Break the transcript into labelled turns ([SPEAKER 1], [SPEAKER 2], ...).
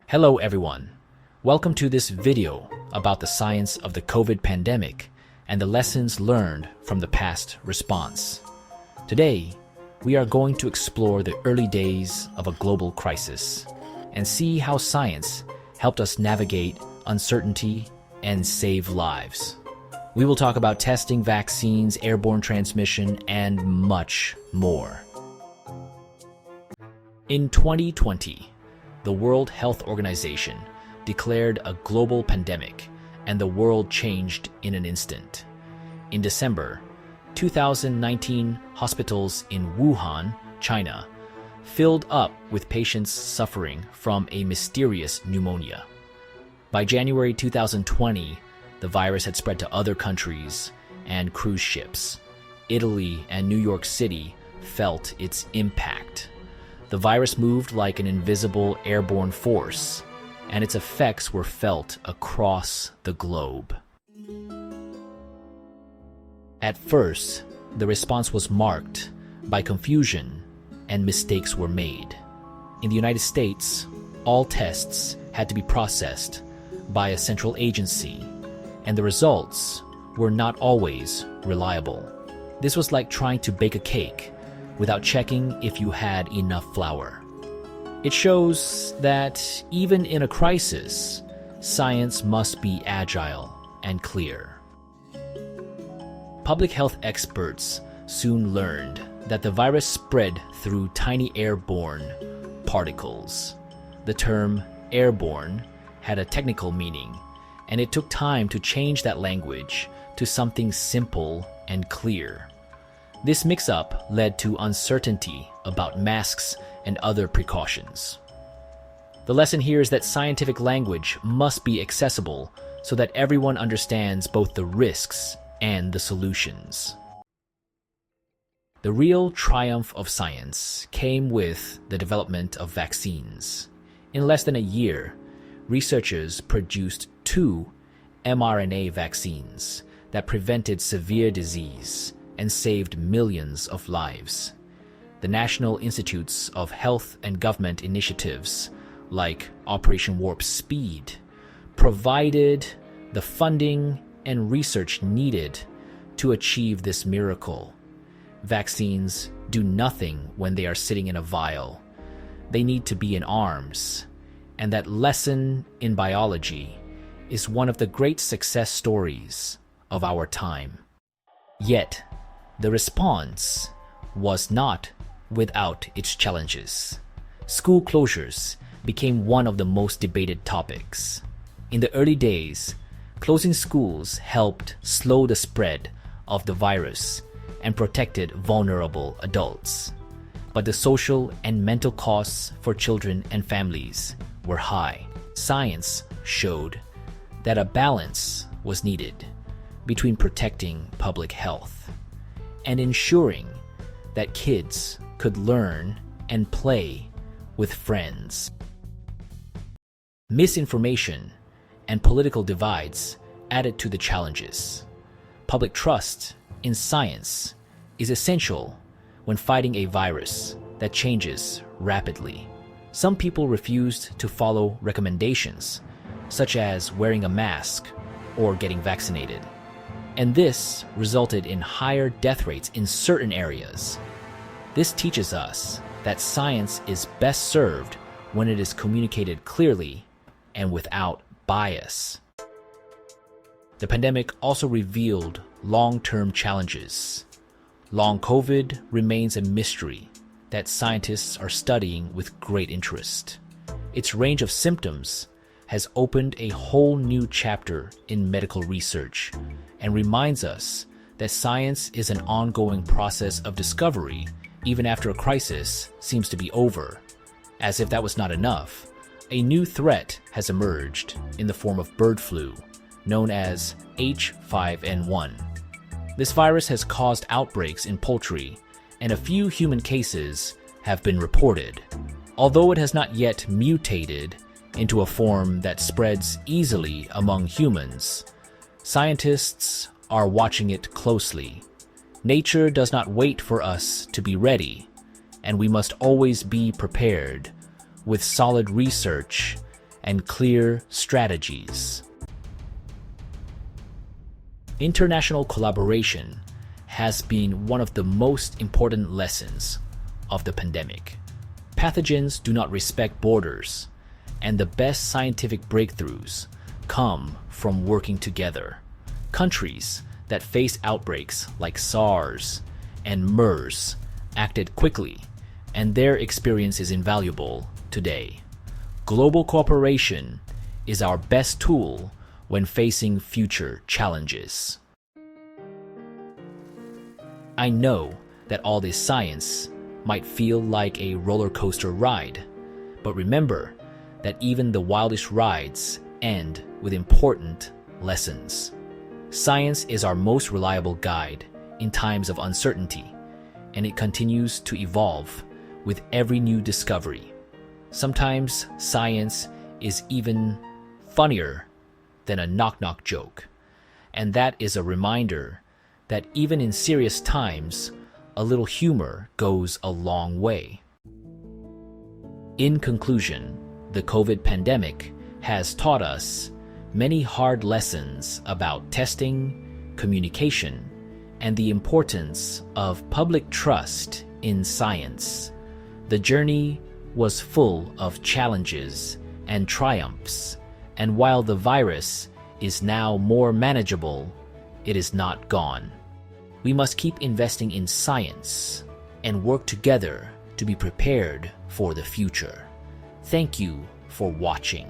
[SPEAKER 1] Hello everyone. Welcome to this video about the science of the COVID pandemic and the lessons learned from the past response. Today, we are going to explore the early days of a global crisis and see how science helped us navigate uncertainty and save lives. We will talk about testing, vaccines, airborne transmission, and much more. In 2020, the World Health Organization declared a global pandemic, and the world changed in an instant. In December 2019, hospitals in Wuhan, China, filled up with patients suffering from a mysterious pneumonia. By January 2020, the virus had spread to other countries and cruise ships. Italy and New York City felt its impact. The virus moved like an invisible airborne force, and its effects were felt across the globe. At first, the response was marked by confusion and mistakes were made. In the United States, all tests had to be processed by a central agency, and the results were not always reliable. This was like trying to bake a cake without checking if you had enough flour. It shows that even in a crisis, science must be agile and clear. Public health experts soon learned that the virus spread through tiny airborne particles. The term airborne had a technical meaning, and it took time to change that language to something simple and clear. This mix-up led to uncertainty about masks and other precautions. The lesson here is that scientific language must be accessible so that everyone understands both the risks and the solutions. The real triumph of science came with the development of vaccines. In less than a year, researchers produced 2 mRNA vaccines that prevented severe disease and saved millions of lives. The National Institutes of Health and government initiatives, like Operation Warp Speed, provided the funding and research needed to achieve this miracle. Vaccines do nothing when they are sitting in a vial. They need to be in arms, and that lesson in biology is one of the great success stories of our time. Yet, the response was not without its challenges. School closures became one of the most debated topics. In the early days, closing schools helped slow the spread of the virus and protected vulnerable adults. But the social and mental costs for children and families were high. Science showed that a balance was needed between protecting public health and ensuring that kids could learn and play with friends. Misinformation and political divides added to the challenges. Public trust in science is essential when fighting a virus that changes rapidly. Some people refused to follow recommendations, such as wearing a mask or getting vaccinated. And this resulted in higher death rates in certain areas. This teaches us that science is best served when it is communicated clearly and without bias. The pandemic also revealed long-term challenges. Long COVID remains a mystery that scientists are studying with great interest. Its range of symptoms has opened a whole new chapter in medical research and reminds us that science is an ongoing process of discovery even after a crisis seems to be over. As if that was not enough, a new threat has emerged in the form of bird flu, known as H5N1. This virus has caused outbreaks in poultry, and a few human cases have been reported. Although it has not yet mutated into a form that spreads easily among humans, scientists are watching it closely. Nature does not wait for us to be ready, and we must always be prepared with solid research and clear strategies. International collaboration has been one of the most important lessons of the pandemic. Pathogens do not respect borders, and the best scientific breakthroughs come from working together. Countries that faced outbreaks like SARS and MERS acted quickly, and their experience is invaluable today. Global cooperation is our best tool when facing future challenges. I know that all this science might feel like a roller coaster ride, but remember that even the wildest rides end with important lessons. Science is our most reliable guide in times of uncertainty, and it continues to evolve with every new discovery. Sometimes science is even funnier than a knock-knock joke, and that is a reminder that even in serious times, a little humor goes a long way. In conclusion, the COVID pandemic has taught us many hard lessons about testing, communication, and the importance of public trust in science. The journey was full of challenges and triumphs, and while the virus is now more manageable, it is not gone. We must keep investing in science and work together to be prepared for the future. Thank you for watching.